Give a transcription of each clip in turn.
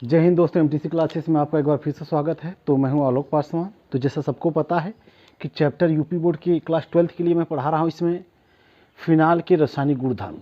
जय हिंद दोस्तों, MTC classes में आपका एक बार फिर से स्वागत है। तो मैं हूं आलोक पासवान। तो जैसा सबको पता है कि चैप्टर यूपी बोर्ड की क्लास 12th के लिए मैं पढ़ा रहा हूं। इसमें फिनाल के रासायनिक गुणधर्म,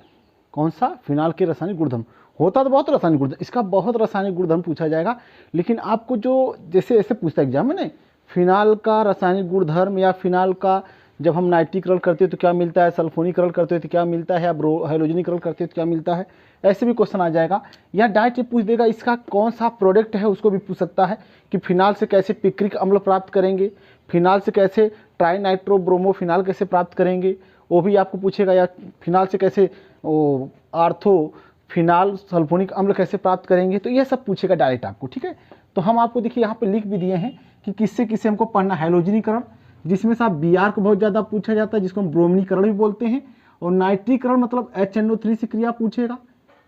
कौन सा फिनाल के रासायनिक गुणधर्म, होता तो बहुत रासायनिक गुणधर्म, इसका बहुत रासायनिक गुणधर्म पूछा जाएगा। लेकिन आपको जो जैसे ऐसे पूछता है एग्जाम में ना, फिनाल का रासायनिक गुणधर्म या फिनाल का जब हम नाइट्रीकरण करते हैं तो क्या मिलता है, सल्फोनीकरण करते हैं तो क्या मिलता है, या हैलोजनीकरण करते हैं तो क्या मिलता है, ऐसे भी क्वेश्चन आ जाएगा। या डायरेक्ट पूछ देगा इसका कौन सा प्रोडक्ट है, उसको भी पूछ सकता है कि फिनाल से कैसे पिक्रिक अम्ल प्राप्त करेंगे, फिनाल से कैसे ट्राइनाइट्रोब्रोमोफिनाल कैसे प्राप्त करेंगे, वो भी आपको पूछेगा। या फिनाल से कैसे आर्थो फिनाल सल्फोनिक अम्ल कैसे प्राप्त करेंगे, तो ये सब पूछेगा डायरेक्ट आपको। ठीक है, तो हम आपको देखिए यहाँ पे लिख भी दिए हैं कि किससे किससे हमको पढ़ना। हैलोजनीकरण, जिसमें से आप बीआर को बहुत ज़्यादा पूछा जाता है, जिसको हम ब्रोमनीकरण भी बोलते हैं। और नाइट्रीकरण मतलब HNO3 से क्रिया पूछेगा,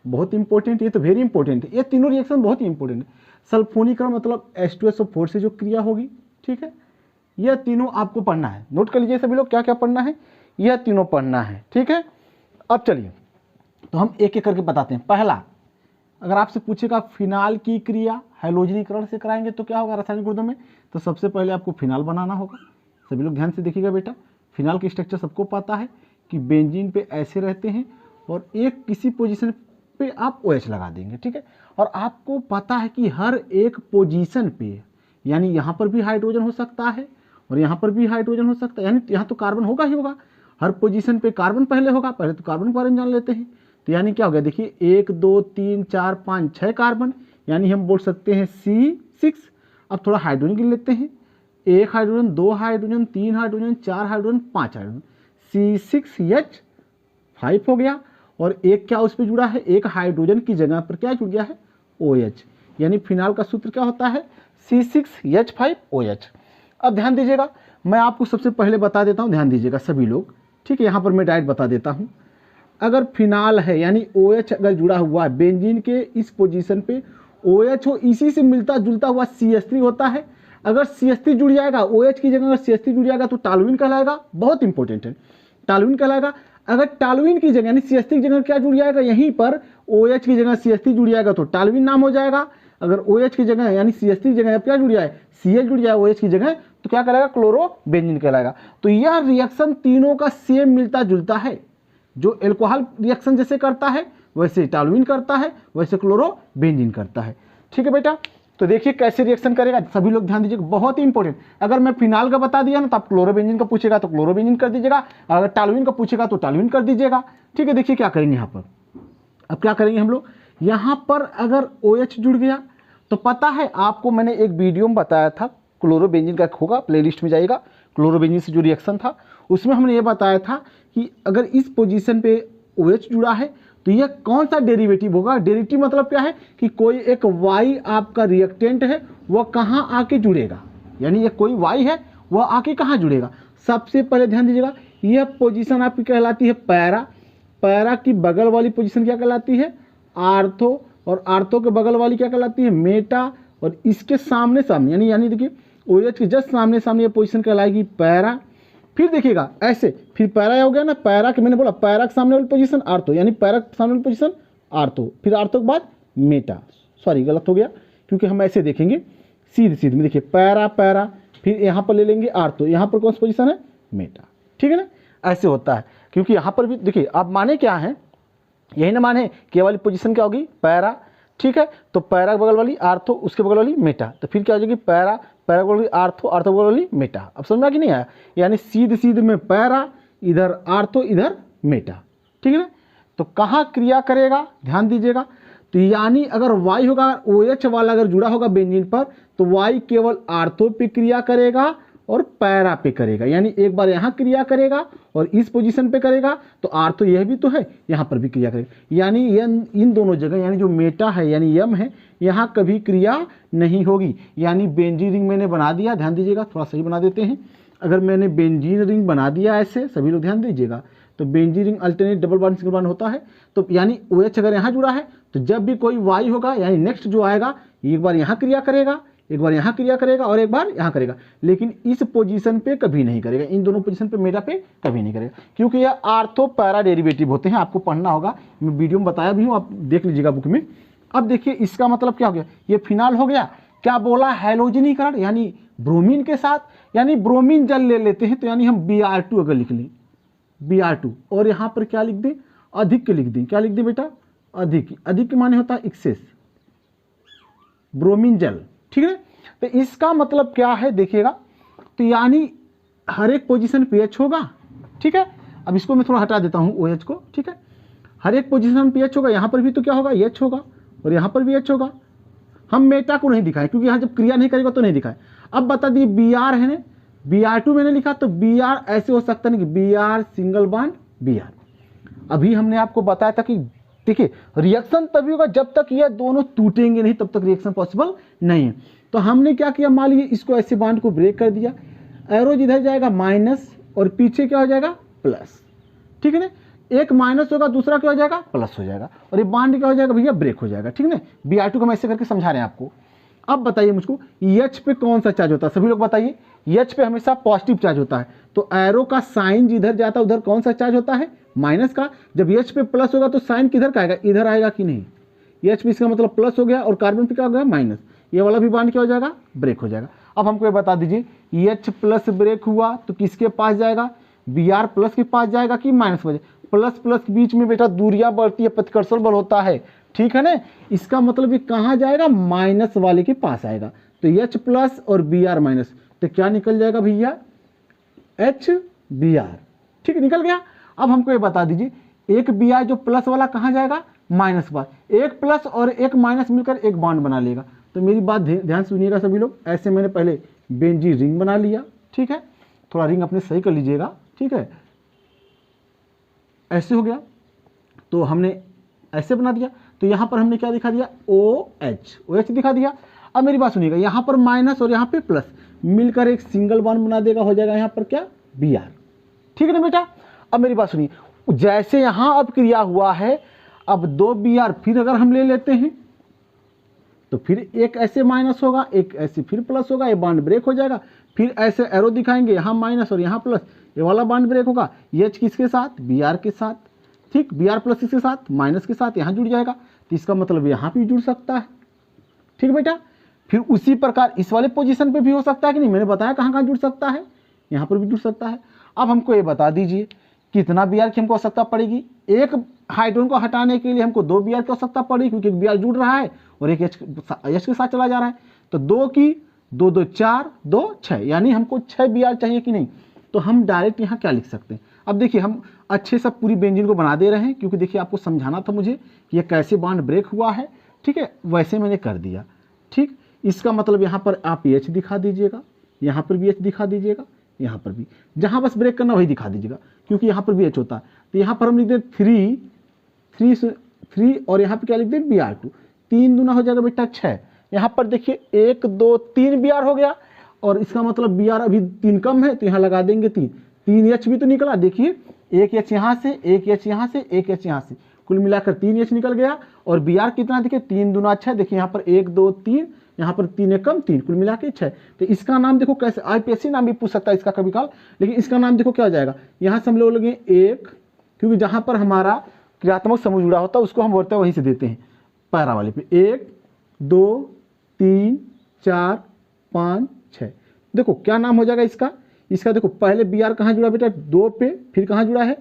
बहुत इंपॉर्टेंट, ये तो वेरी इंपॉर्टेंट है, ये तीनों रिएक्शन बहुत ही इंपॉर्टेंट है। सल्फोनीकरण मतलब H2SO4 से जो क्रिया होगी। ठीक है, यह तीनों आपको पढ़ना है। नोट कर लीजिए सभी लोग क्या क्या पढ़ना है, यह तीनों पढ़ना है। ठीक है, अब चलिए तो हम एक एक करके बताते हैं। पहला, अगर आपसे पूछेगा फिनाल की क्रिया हैलोजनीकरण से कराएंगे तो क्या होगा रासायनिक गुणधर्म में, तो सबसे पहले आपको फिनाल बनाना होगा। सभी लोग ध्यान से देखिएगा बेटा, फिनाल की स्ट्रक्चर सबको पता है कि बेंजीन पे ऐसे रहते हैं और एक किसी पोजीशन पे आप OH लगा देंगे। ठीक है, और आपको पता है कि हर एक पोजीशन पे, यानी यहाँ पर भी हाइड्रोजन हो सकता है और यहाँ पर भी हाइड्रोजन हो सकता है, यानी यहाँ तो कार्बन होगा ही होगा। हर पोजीशन पे कार्बन पहले होगा, पहले तो कार्बन के बारे में जान लेते हैं। तो यानी क्या हो गया, देखिए 1 2 3 4 5 6 कार्बन, यानी हम बोल सकते हैं C6। अब थोड़ा हाइड्रोजन गिन लेते हैं, 1 hydrogen, 2 hydrogen, 3 hydrogen, 4 hydrogen, 5 hydrogen, C6H5 हो गया। और एक क्या उस पर जुड़ा है, एक हाइड्रोजन की जगह पर क्या जुड़ गया है, OH। यानी फिनाल का सूत्र क्या होता है, C6H5OH। अब ध्यान दीजिएगा, मैं आपको सबसे पहले बता देता हूँ, ध्यान दीजिएगा सभी लोग। ठीक है, यहाँ पर मैं डायरेक्ट बता देता हूँ। अगर फिनाल है यानी OH अगर जुड़ा हुआ है बेंजीन के इस पोजीशन पे, OH हो, इसी से मिलता जुलता हुआ CH3 होता है। अगर CH3 जुड़ जाएगा, OH की जगह अगर CH3 जुड़ जाएगा तो टॉलुइन कहलाएगा, बहुत इंपॉर्टेंट है, टॉलुइन कहलाएगा। अगर टॉलुइन की जगह यानी CH3 की जगह क्या जुड़ जाएगा, यहीं पर OH की जगह CH3 जुड़ जाएगा तो टॉलुइन नाम हो जाएगा। अगर OH की जगह यानी CH3 की जगह क्या जुड़ जाए, CH जुड़ जाए OH की जगह, तो क्या कहलाएगा, क्लोरोबेंजीन कहलाएगा। तो यह रिएक्शन तीनों का सेम मिलता जुलता है। जो एल्कोहल रिएक्शन जैसे करता है वैसे टॉलुइन करता है, वैसे क्लोरोबेंजीन करता है। ठीक है बेटा, तो देखिए कैसे रिएक्शन करेगा, सभी लोग ध्यान दीजिएगा, बहुत ही इंपॉर्टेंट। अगर मैं फिनाल का बता दिया ना तो आप क्लोरोबेंजीन का पूछेगा तो क्लोरोबेंजीन कर दीजिएगा, अगर टॉलुइन का पूछेगा तो टॉलुइन कर दीजिएगा। ठीक है, देखिए क्या करेंगे यहाँ पर। अब क्या करेंगे हम लोग, यहाँ पर अगर OH जुड़ गया तो पता है आपको, मैंने एक वीडियो में बताया था, क्लोरोबेंजीन का होगा, प्लेलिस्ट में जाइएगा, क्लोरोबेंजीन से जो रिएक्शन था उसमें हमने ये बताया था कि अगर इस पोजीशन पे OH जुड़ा है तो यह कौन सा डेरिवेटिव होगा। डेरिवेटिव मतलब क्या है कि कोई एक Y आपका रिएक्टेंट है, वह कहाँ आके जुड़ेगा, यानी ये कोई Y है वह आके कहाँ जुड़ेगा। सबसे पहले ध्यान दीजिएगा, यह पोजीशन आपकी कहलाती है पैरा। पैरा की बगल वाली पोजीशन क्या कहलाती है, आर्थो, और आर्थो के बगल वाली क्या कहलाती है, मेटा। और इसके सामने सामने यानी देखिए OH के जस्ट सामने सामने ये पोजीशन कहलाएगी पैरा। फिर देखिएगा ऐसे, फिर पैरा हो गया ना, पैरा के मैंने बोला पैरा के सामने वाली पोजीशन आर्थो, यानी पैरा के सामने वाली पोजीशन आर्थो, फिर आर्थो के बाद मेटा। सॉरी गलत हो गया, क्योंकि हम ऐसे देखेंगे सीधे सीधे में, देखिए पैरा पैरा, फिर यहाँ पर ले लेंगे आर्थो, यहाँ पर कौन सी पोजीशन है, मेटा। ठीक है ना, ऐसे होता है। क्योंकि यहाँ पर भी देखिए आप माने क्या है, यही ना माने के वाली पोजीशन क्या होगी, पैरा। ठीक है, तो पैरा के बगल वाली आर्थो, उसके बगल वाली मेटा, तो फिर क्या हो जाएगी, पैरा, पैरा के बगल वाली आर्थो, आर्थो के बगल वाली मेटा। अब समझ में आ कि नहीं आया, यानी सीधे सीधे में पैरा, इधर आर्थो, इधर मेटा। ठीक है ना, तो कहाँ क्रिया करेगा, ध्यान दीजिएगा। तो यानी अगर Y होगा, OH वाला अगर जुड़ा होगा बेंजीन पर, तो Y केवल आर्थो पे क्रिया करेगा और पैरा पे करेगा, यानी एक बार यहाँ क्रिया करेगा और इस पोजीशन पे करेगा, तो आर्थो यह भी तो है, यहाँ पर भी क्रिया करेगा। यानी इन दोनों जगह, यानी जो मेटा है यानी यम है, यहाँ कभी क्रिया नहीं होगी। यानी बेंजीन रिंग मैंने बना दिया, ध्यान दीजिएगा, थोड़ा सही बना देते हैं। अगर मैंने बेंजीन रिंग बना दिया ऐसे, सभी लोग ध्यान दीजिएगा, तो benzene ring alternate double bond single bond होता है। तो यानी OH अगर यहाँ जुड़ा है तो जब भी कोई Y होगा, यानी नेक्स्ट जो आएगा, एक बार यहाँ क्रिया करेगा, एक बार यहाँ क्रिया करेगा और एक बार यहाँ करेगा, लेकिन इस पोजीशन पे कभी नहीं करेगा, इन दोनों पोजीशन पे मेटा पे कभी नहीं करेगा, क्योंकि यह आर्थो पैरा डेरिवेटिव होते हैं। आपको पढ़ना होगा, मैं वीडियो में बताया भी हूँ, आप देख लीजिएगा बुक में। अब देखिए इसका मतलब क्या हो गया, ये फिनाल हो गया। क्या बोला, हैलोजनीकरण यानी ब्रोमीन के साथ, यानी ब्रोमीन जल ले लेते हैं तो यानी हम Br2 अगर लिख लें Br2 और यहाँ पर क्या लिख दें, अधिक लिख दें। क्या लिख दें बेटा, अधिक। अधिक के माने होता है एक्सेस, ब्रोमीन जल, ठीक है। तो इसका मतलब क्या है देखिएगा, तो यानी हर एक पोजीशन पे H होगा, ठीक है। अब इसको मैं थोड़ा हटा देता हूँ OH को, ठीक है। हर एक पोजीशन पे H होगा, यहाँ पर भी तो क्या होगा, H होगा और यहाँ पर भी H होगा। हम मेटा को नहीं दिखाए क्योंकि यहाँ जब क्रिया नहीं करेगा तो नहीं दिखाए। अब बता दिए Br है ना, Br2 मैंने लिखा तो Br ऐसे हो सकता नहीं कि Br सिंगल बॉन्ड Br। अभी हमने आपको बताया था कि देखिए रिएक्शन तभी होगा जब तक ये दोनों टूटेंगे नहीं, तब तक रिएक्शन पॉसिबल नहीं है। तो हमने क्या किया, मान लीजिए इसको ऐसे बॉन्ड को ब्रेक कर दिया, एरो इधर जाएगा माइनस और पीछे क्या हो जाएगा प्लस, ठीक है ना। एक माइनस होगा, दूसरा क्या हो जाएगा प्लस हो जाएगा, और ये बॉन्ड क्या हो जाएगा भैया, ब्रेक हो जाएगा, ठीक है ना। Br2 को हम ऐसे करके समझा रहे हैं आपको। अब बताइए मुझको H पे कौन सा चार्ज होता है, सभी लोग बताइए। H पे हमेशा पॉजिटिव चार्ज होता है, तो एरो का साइन जिधर जाता है उधर कौन सा चार्ज होता है, माइनस का। जब H पे प्लस होगा तो साइन किधर का आएगा, इधर आएगा कि नहीं। H पे इसका मतलब प्लस हो गया और कार्बन पे क्या हो गया माइनस, ये वाला भी बॉन्ड क्या हो जाएगा, ब्रेक हो जाएगा। अब हमको ये बता दीजिए H प्लस ब्रेक हुआ तो किसके पास जाएगा, Br प्लस के पास जाएगा कि माइनस में। प्लस प्लस के बीच में बेटा दूरियां बढ़ती है, प्रतिकर्षण बल होता है, ठीक है ना। इसका मतलब ये कहाँ जाएगा, माइनस वाले के पास आएगा। तो H प्लस और Br माइनस, तो क्या निकल जाएगा भैया, HBr, ठीक है, निकल गया। अब हमको ये बता दीजिए एक Br जो प्लस वाला कहाँ जाएगा, माइनस पास। एक प्लस और एक माइनस मिलकर एक बॉन्ड बना लेगा। तो मेरी बात ध्यान सुनिएगा सभी लोग, ऐसे मैंने पहले बेंजीन रिंग बना लिया, ठीक है। थोड़ा रिंग अपने सही कर लीजिएगा, ठीक है। ऐसे हो गया तो हमने ऐसे बना दिया, तो यहाँ पर हमने क्या दिखा दिया, OH दिखा दिया। अब मेरी बात सुनिएगा, यहाँ पर माइनस और यहाँ पे प्लस मिलकर एक सिंगल बॉन्ड बना देगा, हो जाएगा यहाँ पर क्या, Br, ठीक है ना बेटा। अब मेरी बात सुनिए, जैसे यहाँ अब क्रिया हुआ है, अब 2 Br फिर अगर हम ले लेते हैं तो फिर एक ऐसे माइनस होगा, एक ऐसे फिर प्लस होगा, ये बॉन्ड ब्रेक हो जाएगा। फिर ऐसे एरो दिखाएंगे, यहाँ माइनस और यहाँ प्लस, ये वाला बॉन्ड ब्रेक होगा। H किसके साथ, Br के साथ, ठीक। Br प्लस किसके साथ, माइनस के साथ, यहाँ जुड़ जाएगा। तो इसका मतलब यहाँ भी जुड़ सकता है, ठीक बेटा। फिर उसी प्रकार इस वाले पोजीशन पे भी हो सकता है कि नहीं, मैंने बताया कहाँ कहाँ जुड़ सकता है, यहाँ पर भी जुड़ सकता है। अब हमको ये बता दीजिए कितना Br की हमको आवश्यकता पड़ेगी। एक हाइड्रोजन को हटाने के लिए हमको 2 Br की आवश्यकता पड़ेगी, क्योंकि एक Br जुड़ रहा है और एक H के साथ चला जा रहा है। तो 2 की 2 2 4 2 6, यानी हमको 6 Br चाहिए कि नहीं। तो हम डायरेक्ट यहाँ क्या लिख सकते हैं, अब देखिए हम अच्छे से पूरी बेंजीन को बना दे रहे हैं, क्योंकि देखिए आपको समझाना था मुझे कि ये कैसे बॉन्ड ब्रेक हुआ है, ठीक है। वैसे मैंने कर दिया, ठीक। इसका मतलब यहाँ पर आप H दिखा दीजिएगा, यहाँ पर भी H दिखा दीजिएगा, यहाँ पर भी, जहाँ बस ब्रेक करना वही दिखा दीजिएगा, क्योंकि यहाँ पर भी H होता है। तो यहाँ पर हम लिख दें 3 और यहाँ पर क्या लिख दें Br2, 3 दूना हो जाएगा बेटा 6। यहाँ पर देखिए 1 2 3 Br हो गया, और इसका मतलब Br अभी 3 कम है तो यहाँ लगा देंगे 3 H भी तो निकला, देखिए एक H यहाँ से, एक H यहाँ से, एक H यहाँ से, कुल मिलाकर 3 H निकल गया। और Br कितना देखिए 3 दूना 6, देखिए यहाँ पर 1 2 3, यहाँ पर 3 एक कम 3, कुल मिला के 6। तो इसका नाम देखो कैसे, IPSC नाम भी पूछ सकता है इसका कभी काल, लेकिन इसका नाम देखो क्या हो जाएगा। यहाँ से हम लोग लगे 1, क्योंकि जहाँ पर हमारा क्रियात्मक समूह जुड़ा होता है उसको हम बोलते हैं वहीं से देते हैं पैरा वाले पे, 1 2 3 4 5 6। देखो क्या नाम हो जाएगा इसका, इसका देखो पहले Br कहाँ जुड़ा बेटा 2 पे, फिर कहाँ जुड़ा है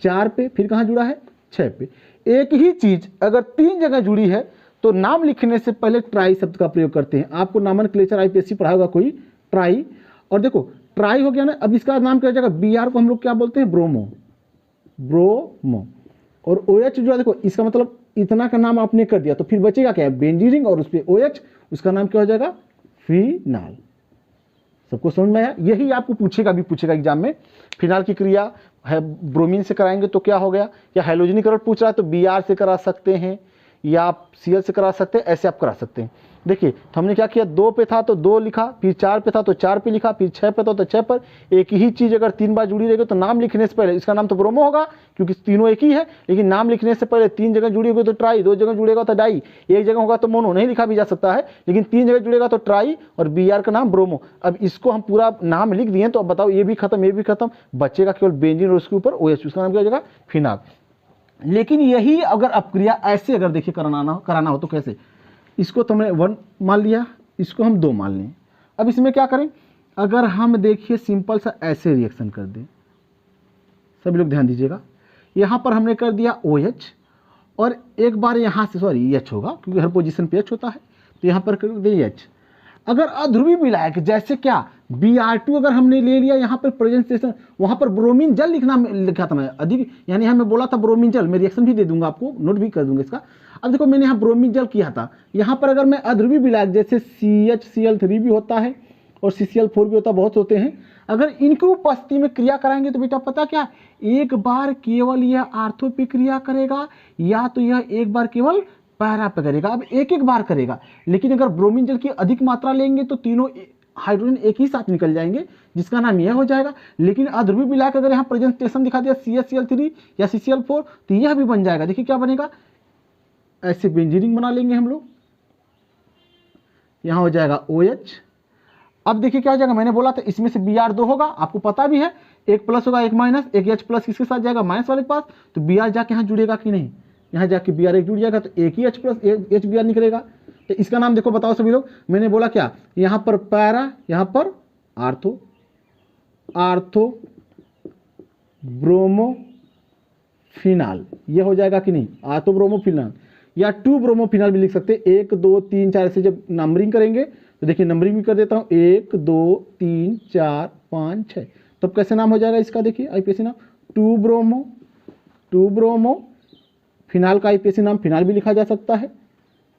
4 पे, फिर कहाँ जुड़ा है 6 पे। एक ही चीज अगर 3 जगह जुड़ी है तो नाम लिखने से पहले ट्राई शब्द का प्रयोग करते हैं। आपको नोमेनक्लेचर IPSC पढ़ा होगा कोई, ट्राई। और देखो ट्राई हो गया ना, अब इसका नाम क्या हो जाएगा, Br को हम लोग क्या बोलते हैं ब्रोमो, और OH जो है देखो इसका मतलब इतना का नाम आपने कर दिया, तो फिर बचेगा क्या, बेंजीन रिंग और उस पर OH, उसका नाम क्या हो जाएगा फिनाल। सबको समझ में आया, यही आपको पूछेगा एग्जाम में। फिनाल की क्रिया है ब्रोमीन से कराएंगे तो क्या हो गया, या हैलोजनीकरण पूछ रहा है तो Br से करा सकते हैं, या आप Cl से करा सकते हैं, ऐसे आप करा सकते हैं। देखिए तो हमने क्या किया, 2 पे था तो 2 लिखा, फिर 4 पे था तो 4 पे लिखा, फिर 6 पे था तो 6 पर। एक ही चीज़ अगर 3 बार जुड़ी रहेगी तो नाम लिखने से पहले, इसका नाम तो ब्रोमो होगा क्योंकि तीनों एक ही है, लेकिन नाम लिखने से पहले 3 जगह जुड़ी होगी तो ट्राई, 2 जगह जुड़ेगा तो डाई, 1 जगह होगा तो मोनो, नहीं लिखा भी जा सकता है, लेकिन 3 जगह जुड़ेगा तो ट्राई, और Br का नाम ब्रोमो। अब इसको हम पूरा नाम लिख दिए तो अब बताओ ये भी खत्म, ये भी खत्म, बचेगा केवल बेंजीन और उसके ऊपर OH, उसका नाम क्या हो जाएगा फिनाल। लेकिन यही अगर अपक्रिया ऐसे अगर देखिए कराना हो तो कैसे, इसको तो हमने 1 मान लिया, इसको हम 2 मान लें। अब इसमें क्या करें, अगर हम देखिए सिंपल सा ऐसे रिएक्शन कर दें, सभी लोग ध्यान दीजिएगा, यहाँ पर हमने कर दिया OH और एक बार यहाँ से सॉरी H होगा क्योंकि हर पोजीशन पे H होता है, तो यहाँ पर कर दिया H। अगर अध्रुवी विलायक जैसे क्या Br2 अगर हमने ले लिया, यहाँ पर प्रेजेंटेशन, वहाँ पर ब्रोमीन जल लिखा था मैं अधिक, यानी हमें बोला था ब्रोमीन जल, मैं रिएक्शन भी दे दूंगा आपको, नोट भी कर दूंगा इसका। अब देखो मैंने यहाँ ब्रोमीन जल किया था, यहाँ पर अगर मैं अध्रुवी विलायक जैसे CHCl3 भी होता है और CCl4 भी होता है, बहुत होते हैं, अगर इनकी उपस्थिति में क्रिया कराएंगे तो बेटा पता क्या, एक बार केवल यह आर्थो पे क्रिया करेगा या तो यह एक बार केवल पैरा पे करेगा। अब एक एक बार करेगा, लेकिन अगर ब्रोमीन जल की अधिक मात्रा लेंगे तो तीनों हाइड्रोजन एक ही साथ निकल जाएंगे, जिसका नाम यह हो जाएगा। लेकिन अध्रुवी विलायक अगर यहाँ प्रेजेंटेशन दिखा दिया CHCl3 या CCl4 तो यह भी बन जाएगा। देखिए क्या बनेगा, ऐसे बेंजीनिंग बना लेंगे हम लोग, यहाँ हो जाएगा OH। अब देखिए क्या हो जाएगा, मैंने बोला था इसमें से Br2 होगा, आपको पता भी है, एक प्लस होगा एक माइनस, एक H प्लस किसके साथ जाएगा, माइनस वाले के पास, तो Br जाके यहाँ जुड़ेगा कि नहीं, यहाँ जाके Br एक जुड़ जाएगा तो एक ही H प्लस H Br निकलेगा। तो इसका नाम देखो बताओ सभी लोग, मैंने बोला क्या, यहाँ पर पैरा, यहाँ पर आर्थो, आर्थो ब्रोमोफिनाल, ये हो जाएगा कि नहीं, आर्थो ब्रोमोफिनाल या 2 ब्रोमोफिनाल भी लिख सकते हैं। 1 2 3 4 से जब नंबरिंग करेंगे तो देखिए नंबरिंग भी कर देता हूँ, 1 2 3 4 5 6, तो कैसे नाम हो जाएगा इसका, देखिए आईपीएसी नाम 2 ब्रोमो फिनाल का आईपीएसी नाम फिनाल भी लिखा जा सकता है,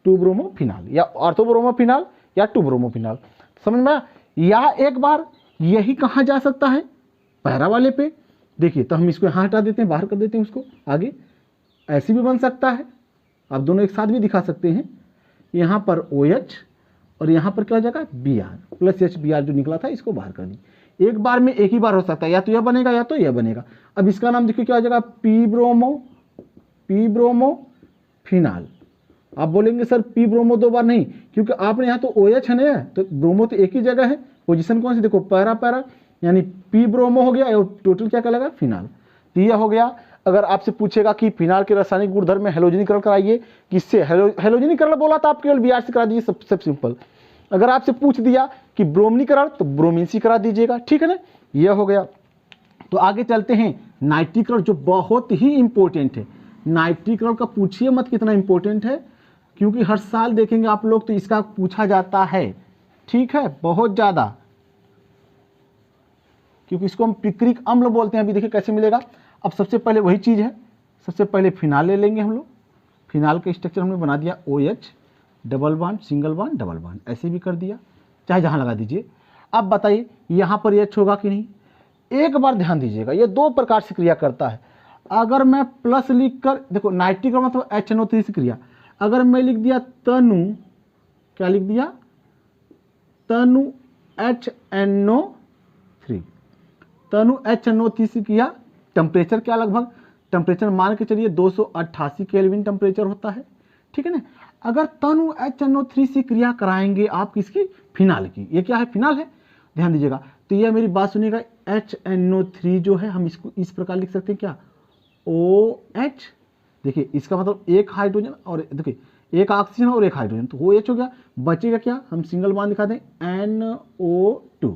2 ब्रोमो फिनाल या ऑर्थो ब्रोमो फिनाल या 2 ब्रोमो फिनाल, समझ में। या एक बार यही कहा जा सकता है पैरा वाले पे, देखिए तो हम इसको यहाँ हटा देते हैं, बाहर कर देते हैं उसको, आगे ऐसे भी बन सकता है, आप दोनों एक साथ भी दिखा सकते हैं, यहाँ पर OH और यहाँ पर क्या हो जाएगा Br प्लस H Br जो निकला था इसको बाहर कर दी। एक बार में एक ही बार हो सकता है, या तो यह बनेगा या तो यह बनेगा। अब इसका नाम देखिए क्या हो जाएगा, P ब्रोमो फिनाल। आप बोलेंगे सर P ब्रोमो 2 बार नहीं, क्योंकि आपने यहाँ तो OH है ना, तो ब्रोमो तो एक ही जगह है, पोजीशन कौन सी देखो पैरा पैरा, यानी P ब्रोमो हो गया और टोटल क्या कहलाएगा फिनाल, तो यह हो गया। अगर आपसे पूछेगा कि फिनाल के रासायनिक गुणधर्म में हेलोजनीकरण कराइए, किससे हेलोजनीकरण बोला था आप केवल Br से करा दीजिए, सब सिंपल। अगर आपसे पूछ दिया कि ब्रोमनीकरण तो ब्रोमीन से करा दीजिएगा, ठीक है ना, यह हो गया। तो आगे चलते हैं, नाइट्रीकरण जो बहुत ही इंपॉर्टेंट है। नाइट्रीकरण का पूछिए मत कितना इंपॉर्टेंट है, क्योंकि हर साल देखेंगे आप लोग तो इसका पूछा जाता है, ठीक है, बहुत ज़्यादा, क्योंकि इसको हम पिक्रिक अम्ल बोलते हैं। अभी देखिए कैसे मिलेगा। अब सबसे पहले वही चीज़ है, सबसे पहले फिनाल ले लेंगे हम लोग, फिनाल का स्ट्रक्चर हमने बना दिया OH double bond single bond double bond, ऐसे भी कर दिया, चाहे जहाँ लगा दीजिए। अब बताइए यहाँ पर H होगा कि नहीं, एक बार ध्यान दीजिएगा, ये 2 प्रकार से क्रिया करता है। अगर मैं प्लस लिख कर, देखो नाइट्रिक मतलब HNO3 से क्रिया, अगर मैं लिख दिया तनु, क्या लिख दिया, तनु HNO3, तनु HNO3 से किया, टेम्परेचर क्या लगभग, टेम्परेचर मान के चलिए 288 केल्विन टेम्परेचर होता है, ठीक है ना। अगर तनु HNO3 से क्रिया कराएंगे आप किसकी, फिनाल की, ये क्या है फिनाल है, ध्यान दीजिएगा। तो यह मेरी बात सुनिएगा, HNO3 जो है हम इसको इस प्रकार लिख सकते हैं क्या, OH, देखिए इसका मतलब एक हाइड्रोजन और देखिए एक ऑक्सीजन और एक हाइड्रोजन, तो OH हो गया, बचेगा क्या, हम सिंगल बॉन्ड दिखा दें NO2,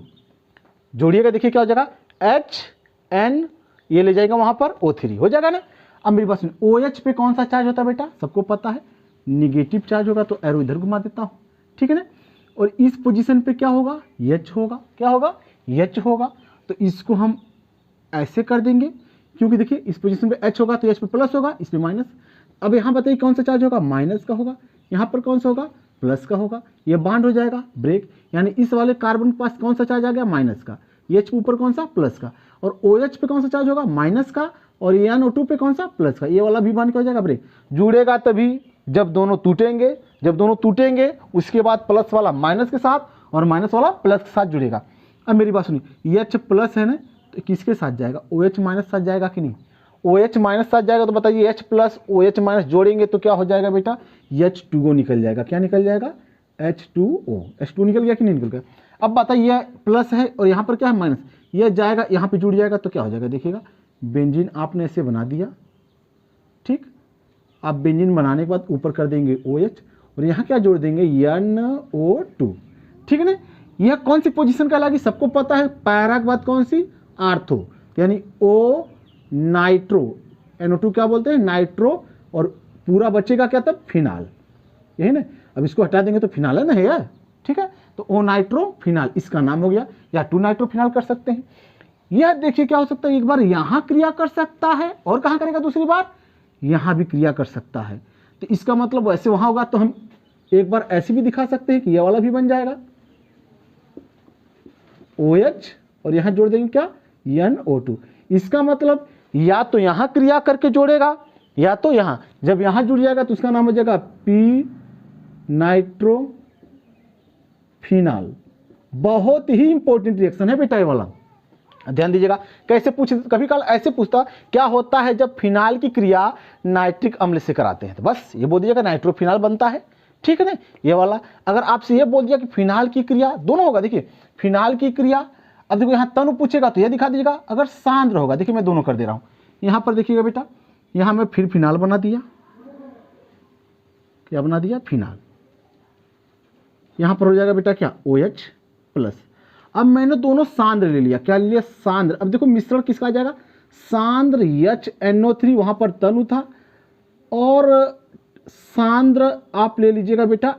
जोड़िएगा, देखिए क्या हो जाएगा HN, ये ले जाएगा वहां पर O3 हो जाएगा ना। अब मेरी बात सुनिए, OH पे कौन सा चार्ज होता है बेटा, सबको पता है निगेटिव चार्ज होगा, तो एरो इधर घुमा देता हूँ, ठीक है ना। और इस पोजीशन पे क्या होगा, H होगा, क्या होगा, H होगा, तो इसको हम ऐसे कर देंगे, क्योंकि देखिए इस पोजीशन पे H होगा तो H पे प्लस होगा, इस पे माइनस। अब यहाँ बताइए कौन सा चार्ज होगा, माइनस का होगा, यहाँ पर कौन सा होगा, प्लस का होगा, ये बाउंड हो जाएगा ब्रेक, यानी इस वाले कार्बन के पास कौन सा चार्ज आ गया, माइनस का, H ऊपर कौन सा, प्लस का, और OH पे कौन सा चार्ज होगा, माइनस का, और NO2 पे कौन सा, प्लस का, ये वाला भी बाउंड हो जाएगा ब्रेक। जुड़ेगा तभी जब दोनों टूटेंगे, जब दोनों टूटेंगे उसके बाद प्लस वाला माइनस के साथ और माइनस वाला प्लस के साथ जुड़ेगा। अब मेरी बात सुनिए, H प्लस है ना, तो किसके साथ जाएगा, OH माइनस साथ जाएगा कि नहीं, OH माइनस साथ जाएगा, तो बताइए H प्लस OH माइनस जोड़ेंगे तो क्या हो जाएगा बेटा, H2O निकल जाएगा, क्या निकल जाएगा, H2O, H2 निकल गया कि नहीं निकल गया। अब बताइए यह प्लस है और यहाँ पर क्या है माइनस, यह जाएगा यहाँ पे जुड़ जाएगा, तो क्या हो जाएगा, देखिएगा बेंजीन आपने ऐसे बना दिया, ठीक। आप बेंजीन बनाने के बाद ऊपर कर देंगे OH और यहाँ क्या जोड़ देंगे NO2, ठीक है ना। यह कौन सी पोजीशन कहलाएगी, सबको पता है, पैरा के बाद कौन सी, आर्थो, यानी O नाइट्रो, NO2 क्या बोलते हैं, नाइट्रो, और पूरा बचेगा क्या तब, फिनाल, यही ना। अब इसको हटा देंगे तो फिनाल है ना, है यार, ठीक है। तो O नाइट्रो फिनाल इसका नाम हो गया, या 2 नाइट्रो फिनाल कर सकते हैं। यह देखिए क्या हो सकता है, एक बार यहां क्रिया कर सकता है और कहां करेगा, दूसरी बार यहां भी क्रिया कर सकता है। तो इसका मतलब वैसे वहां होगा तो हम एक बार ऐसे भी दिखा सकते हैं कि यह वाला भी बन जाएगा OH और यहां जोड़ देंगे क्या, NO2। इसका मतलब या तो यहां क्रिया करके जोड़ेगा या तो यहां, जब यहां जुड़ जाएगा तो उसका नाम हो जाएगा P नाइट्रो फिनाल। बहुत ही इंपॉर्टेंट रिएक्शन है बेटा ये वाला, ध्यान दीजिएगा। कैसे पूछ, कभी काल ऐसे पूछता क्या होता है जब फिनाल की क्रिया नाइट्रिक अम्ल से कराते हैं, तो बस ये बोल दीजिएगा नाइट्रोफिनाल बनता है, ठीक है ना। ये वाला अगर आपसे ये बोल दिया कि फिनाल की क्रिया, दोनों होगा, देखिए फिनाल की क्रिया, अब देखो यहाँ तनु पूछेगा तो ये दिखा दीजिएगा, अगर सांद्र होगा, देखिए मैं दोनों कर दे रहा हूँ। यहाँ पर देखिएगा बेटा, यहाँ मैं फिर फिनाल बना दिया, क्या बना दिया, फिनाल। यहाँ पर हो जाएगा बेटा क्या, OH प्लस। अब मैंने दोनों सांद्र ले लिया, क्या ले लिया, सांद्र। अब देखो मिश्रण किसका आ जाएगा, सांद्र HNO3, वहां पर तनु था, और सांद्र आप ले लीजिएगा बेटा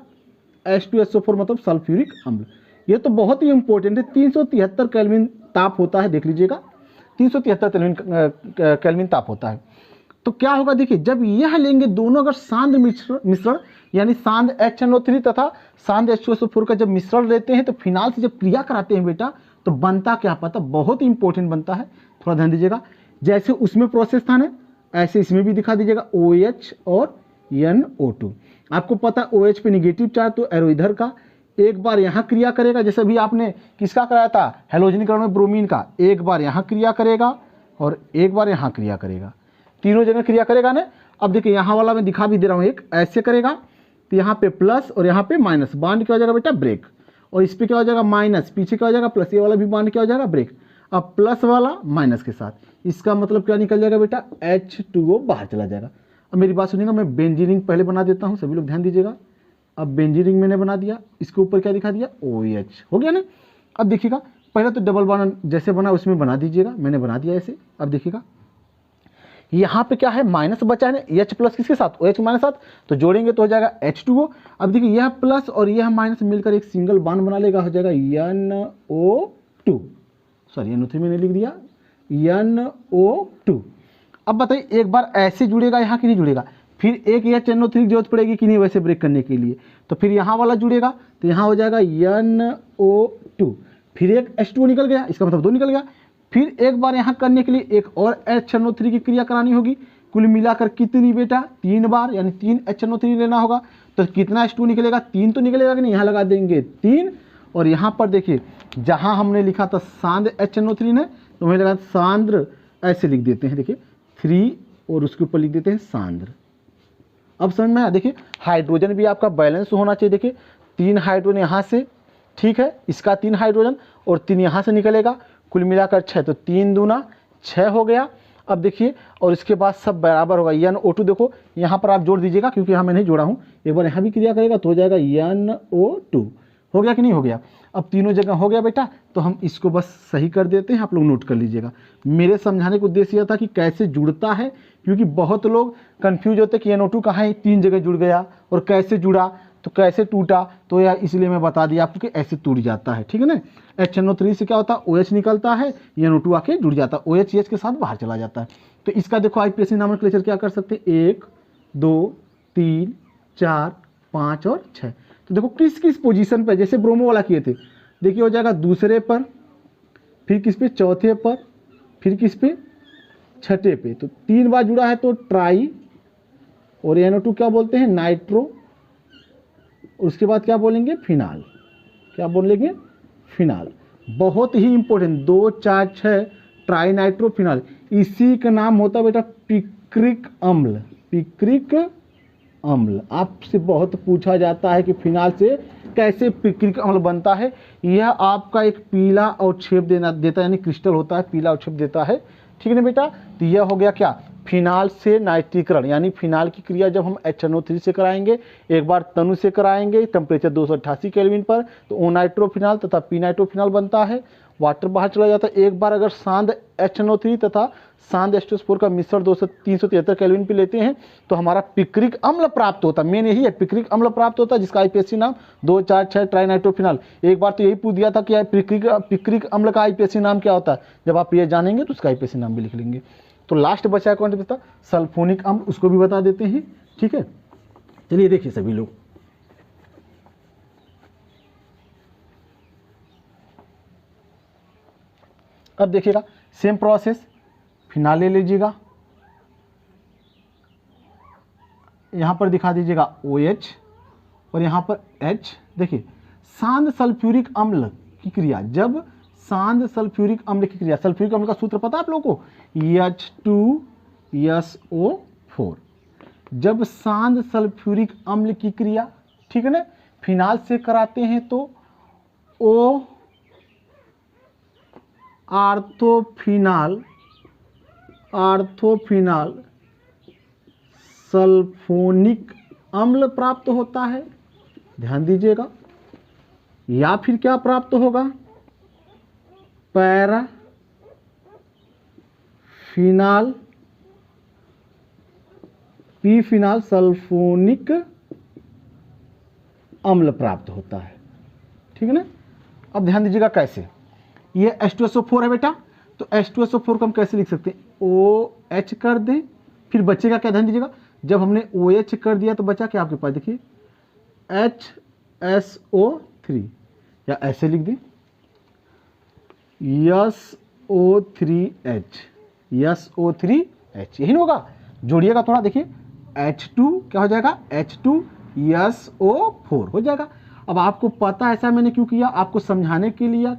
H2SO4 मतलब सल्फ्यूरिक अम्ल। ये तो बहुत ही इंपॉर्टेंट है, 373 केल्विन ताप होता है, देख लीजिएगा 373 केल्विन ताप होता है। तो क्या होगा, देखिए जब यह लेंगे दोनों, अगर सांद्र मिश्रण यानी सांद्र HNO3 तथा सांद्र H2SO4 का जब मिश्रण लेते हैं तो फिनाल से जब क्रिया कराते हैं बेटा, तो बनता क्या पता, बहुत ही इंपॉर्टेंट बनता है, थोड़ा ध्यान दीजिएगा। जैसे उसमें प्रोसेस था ना, ऐसे इसमें भी दिखा दीजिएगा OH और NO2। आपको पता OH पे निगेटिव चार्ज, तो एरो इधर का, एक बार यहाँ क्रिया करेगा, जैसे अभी आपने किसका कराया था, हैलोजनीकरण में ब्रोमीन का, एक बार यहाँ क्रिया करेगा और एक बार यहाँ क्रिया करेगा, तीनों जगह क्रिया करेगा ना। अब देखिए यहाँ वाला मैं दिखा भी दे रहा हूँ, एक ऐसे करेगा तो यहाँ पे प्लस और यहाँ पे माइनस, बांड क्या हो जाएगा बेटा, ब्रेक, और इस पे क्या हो जाएगा, माइनस, पीछे क्या हो जाएगा, प्लस, ये वाला भी बांड क्या हो जाएगा, ब्रेक। अब प्लस वाला माइनस के साथ, इसका मतलब क्या निकल जाएगा बेटा, H2O बाहर चला जाएगा। अब मेरी बात सुनिएगा, मैं बेंजीन रिंग पहले बना देता हूँ, सभी लोग ध्यान दीजिएगा। अब बेंजीन रिंग मैंने बना दिया, इसके ऊपर क्या दिखा दिया, OH, हो गया ना। अब देखिएगा पहले तो डबल बॉन्ड जैसे बना उसमें बना दीजिएगा, मैंने बना दिया ऐसे। अब देखिएगा यहाँ पे क्या है, माइनस बचा है ना, H प्लस किसके साथ, OH माइनस साथ, तो जोड़ेंगे तो हो जाएगा H2O। अब देखिए यह प्लस और यह माइनस मिलकर एक सिंगल बॉन्ड बना लेगा, हो जाएगा NO2, सॉरी NO3 मैंने लिख दिया, NO2। अब बताइए एक बार ऐसे जुड़ेगा यहाँ कि नहीं जुड़ेगा, फिर एक HNO3 की जरूरत पड़ेगी कि नहीं वैसे ब्रेक करने के लिए, तो फिर यहाँ वाला जुड़ेगा, तो यहाँ हो जाएगा NO2, फिर एक H2O निकल गया, इसका मतलब 2 निकल गया, फिर एक बार यहाँ करने के लिए एक और HNO3 की क्रिया करानी होगी, कुल मिलाकर कितनी बेटा, 3 बार, यानी 3 HNO3 लेना होगा, तो कितना H2 निकलेगा, 3 तो निकलेगा कि नहीं, यहाँ लगा देंगे 3, और यहाँ पर देखिए जहाँ हमने लिखा था सांद्र HNO3 ने, तो हमें लगा सांद्र, ऐसे लिख देते हैं, देखिए 3 और उसके ऊपर लिख देते हैं सांद्र। अब समझ में आया, देखिए हाइड्रोजन भी आपका बैलेंस होना चाहिए, देखिए 3 हाइड्रोजन यहाँ से, ठीक है, इसका 3 हाइड्रोजन और 3 यहाँ से निकलेगा, कुल मिलाकर 6, तो 3 दूना 6 हो गया। अब देखिए और इसके बाद सब बराबर होगा, NO2 देखो यहाँ पर आप जोड़ दीजिएगा, क्योंकि यहाँ मैं नहीं जोड़ा हूँ, एक बार यहाँ भी क्रिया करेगा तो हो जाएगा NO2, हो गया कि नहीं हो गया। अब तीनों जगह हो गया बेटा, तो हम इसको बस सही कर देते हैं, आप लोग नोट कर लीजिएगा। मेरे समझाने का उद्देश्य यह था कि कैसे जुड़ता है, क्योंकि बहुत लोग कंफ्यूज होते हैं कि NO2 कहाँ है, 3 जगह जुड़ गया और कैसे जुड़ा, तो कैसे टूटा, तो यार इसलिए मैं बता दिया आपको कि ऐसे टूट जाता है, ठीक है ना। HNO3 से क्या होता है, OH निकलता है, NO2 आके जुड़ जाता है, OH H के साथ बाहर चला जाता है। तो इसका देखो IPSC नोमेनक्लेचर क्या कर सकते हैं, 1 2 3 4 5 और 6। तो देखो किस किस पोजीशन पे, जैसे ब्रोमो वाला किए थे, देखिए हो जाएगा दूसरे पर, फिर किस पे, चौथे पर, फिर किस पे, छठे पे, तो 3 बार जुड़ा है तो ट्राई, और NO2 क्या बोलते हैं, नाइट्रो, उसके बाद क्या बोलेंगे, फिनाल, क्या बोलेंगे, फिनाल। बहुत ही इंपॉर्टेंट, 2 4 6 ट्राई नाइट्रो फिनाल, इसी का नाम होता है बेटा पिक्रिक अम्ल। पिक्रिक अम्ल आपसे बहुत पूछा जाता है कि फिनाल से कैसे पिक्रिक अम्ल बनता है। यह आपका एक पीला अवक्षेप देता है, यानी क्रिस्टल होता है, पीला अवक्षेप देता है, ठीक है ना बेटा। तो यह हो गया क्या, फिनाल से नाइट्रीकरण यानी फिनाल की क्रिया जब हम HNO3 से कराएंगे, एक बार तनु से कराएंगे टेम्परेचर 288 केल्विन पर, तो ओ नाइट्रोफिनाल तथा पी नाइट्रोफिनाल बनता है, वाटर बाहर चला जाता है। एक बार अगर सांद HNO3 तथा सांद H2SO4 का मिश्रण 373 केल्विन पे लेते हैं तो हमारा पिक्रिक अम्ल प्राप्त होता है। मेन यही है, पिक्रिक अम्ल प्राप्त होता है, जिसका IPSC नाम 2,4,6 ट्राइनाइट्रोफिनाल। एक बार तो यही पूछ दिया था कि पिक्रिक अम्ल का IPSC नाम क्या होता है। जब आप ये जानेंगे तो उसका IPSC नाम भी लिख लेंगे। तो लास्ट बचा कौन सा? सल्फोनिक अम्ल, उसको भी बता देते हैं। ठीक है, चलिए देखिए सभी लोग, अब देखिएगा सेम प्रोसेस, फिनाल ले लीजिएगा, यहां पर दिखा दीजिएगा OH और यहां पर H। देखिए सांद सल्फ्यूरिक अम्ल की क्रिया, जब सांद सल्फ्यूरिक अम्ल की क्रिया, सल्फ्यूरिक अम्ल का सूत्र पता है आप लोगों को, H2SO4। जब सांद सल्फ्यूरिक अम्ल की क्रिया, ठीक है ना, फिनाल से कराते हैं तो O आर्थोफिनाल सल्फोनिक अम्ल प्राप्त होता है, ध्यान दीजिएगा। या फिर क्या प्राप्त होगा? पैराफिनाल पी फिनाल सल्फोनिक अम्ल प्राप्त होता है। ठीक है ना। अब ध्यान दीजिएगा कैसे, ये H2SO4 है बेटा, तो H2SO4 को हम कैसे लिख सकते हैं? OH कर दें, फिर बचेगा क्या? ध्यान दीजिएगा, जब हमने OH कर दिया तो बचा क्या आपके पास? देखिए HSO3, या ऐसे लिख दें SO3H, यही होगा। जोड़िएगा थोड़ा, देखिए H2 क्या हो जाएगा? H2SO4 हो जाएगा। अब आपको पता है ऐसा मैंने क्यों किया? आपको समझाने के लिए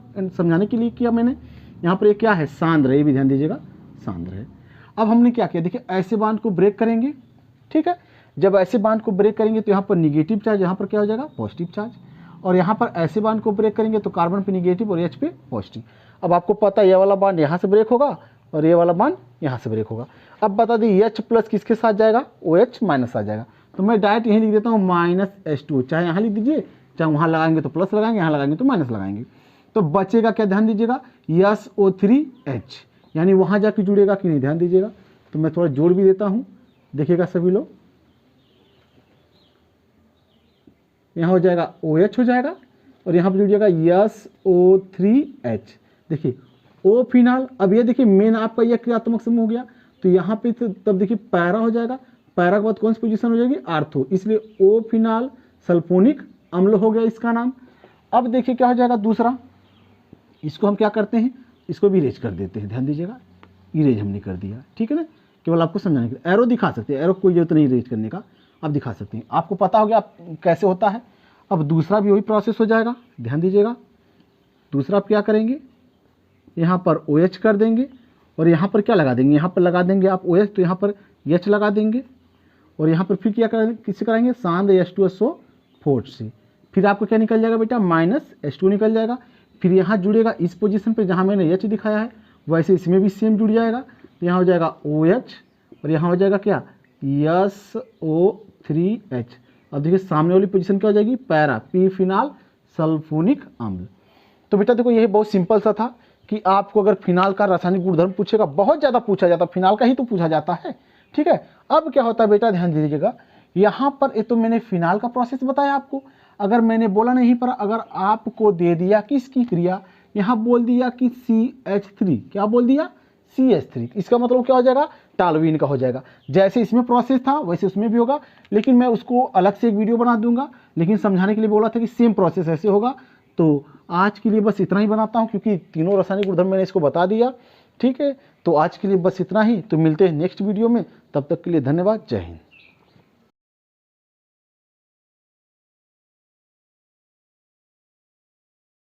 किया मैंने। यहाँ पर ये क्या है? सांद्र, ये भी ध्यान दीजिएगा, सांद्र है। अब हमने क्या किया? देखिए ऐसे बांध को ब्रेक करेंगे, ठीक है। जब ऐसे बांध को ब्रेक करेंगे तो यहाँ पर निगेटिव चार्ज, यहाँ पर क्या हो जाएगा? Positive charge. और यहाँ पर ऐसे बांध को ब्रेक करेंगे तो कार्बन पे निगेटिव और H पे पॉजिटिव। अब आपको पता है ये वाला बांध यहाँ से ब्रेक होगा और ये वाला बांध यहाँ से ब्रेक होगा। अब बता दें H प्लस किसके साथ जाएगा? OH माइनस आ जाएगा। तो मैं डायरेक्ट यहीं लिख देता हूँ -H2, चाहे यहाँ लिख दीजिए, चाहे वहाँ लगाएंगे तो प्लस लगाएंगे, यहाँ लगाएंगे तो माइनस लगाएंगे। तो बचेगा क्या? ध्यान दीजिएगा SO3H, यानी वहाँ जाके जुड़ेगा कि नहीं? ध्यान दीजिएगा। तो मैं थोड़ा जोड़ भी देता हूँ, देखिएगा सभी लोग, यहाँ हो जाएगा OH हो जाएगा और यहाँ पर जुड़ जाएगा SO3H। देखिए O फिनाल, अब ये देखिए मेन आपका यह क्रियात्मक समूह हो गया, तो यहाँ पे तब देखिए पैरा हो जाएगा, पैरा के बाद कौन सी पोजीशन हो जाएगी? आर्थो, इसलिए O फिनाल सल्फोनिक अम्ल हो गया इसका नाम। अब देखिए क्या हो जाएगा दूसरा, इसको हम क्या करते हैं? इसको भी इरेज कर देते हैं, ध्यान दीजिएगा, इरेज हमने कर दिया, ठीक है ना। केवल आपको समझाने के लिए एरो दिखा सकते हैं, एरो कोई जरूरत नहीं इरेज करने का, आप दिखा सकते हैं, आपको पता हो गया आप कैसे होता है। अब दूसरा भी वही प्रोसेस हो जाएगा, ध्यान दीजिएगा। दूसरा आप क्या करेंगे? यहाँ पर OH कर देंगे और यहाँ पर क्या लगा देंगे? यहाँ पर लगा देंगे आप OH, तो यहाँ पर H लगा देंगे और यहाँ पर फिर क्या करेंगे? किससे कराएंगे? सांद H2SO4 से। फिर आपको क्या निकल जाएगा बेटा? -H2 निकल जाएगा। फिर यहाँ जुड़ेगा इस पोजीशन पे जहाँ मैंने H दिखाया है, वैसे इसमें भी सेम जुड़ जाएगा। तो यहाँ हो जाएगा OH और यहाँ हो जाएगा क्या? SO3H। अब देखिए सामने वाली पोजीशन क्या हो जाएगी? पैरा पी फिनाल सल्फोनिक अम्ल। तो बेटा देखो यही बहुत सिंपल सा था कि आपको अगर फिनाल का रासायनिक गुणधर्म पूछेगा, बहुत ज़्यादा पूछा जाता है, फिनाल का ही तो पूछा जाता है, ठीक है। अब क्या होता है बेटा, ध्यान दीजिएगा, यहाँ पर ये तो मैंने फिनाल का प्रोसेस बताया आपको। अगर मैंने बोला नहीं, पर अगर आपको दे दिया किसकी क्रिया, यहाँ बोल दिया कि CH3, क्या बोल दिया? CH3, इसका मतलब क्या हो जाएगा? टालवीन का हो जाएगा। जैसे इसमें प्रोसेस था वैसे उसमें भी होगा, लेकिन मैं उसको अलग से एक वीडियो बना दूंगा, लेकिन समझाने के लिए बोला था कि सेम प्रोसेस ऐसे होगा। तो आज के लिए बस इतना ही बनाता हूँ, क्योंकि तीनों रासायनिक गुणधर्म मैंने इसको बता दिया, ठीक है। तो आज के लिए बस इतना ही, तो मिलते हैं नेक्स्ट वीडियो में, तब तक के लिए धन्यवाद, जय हिंद।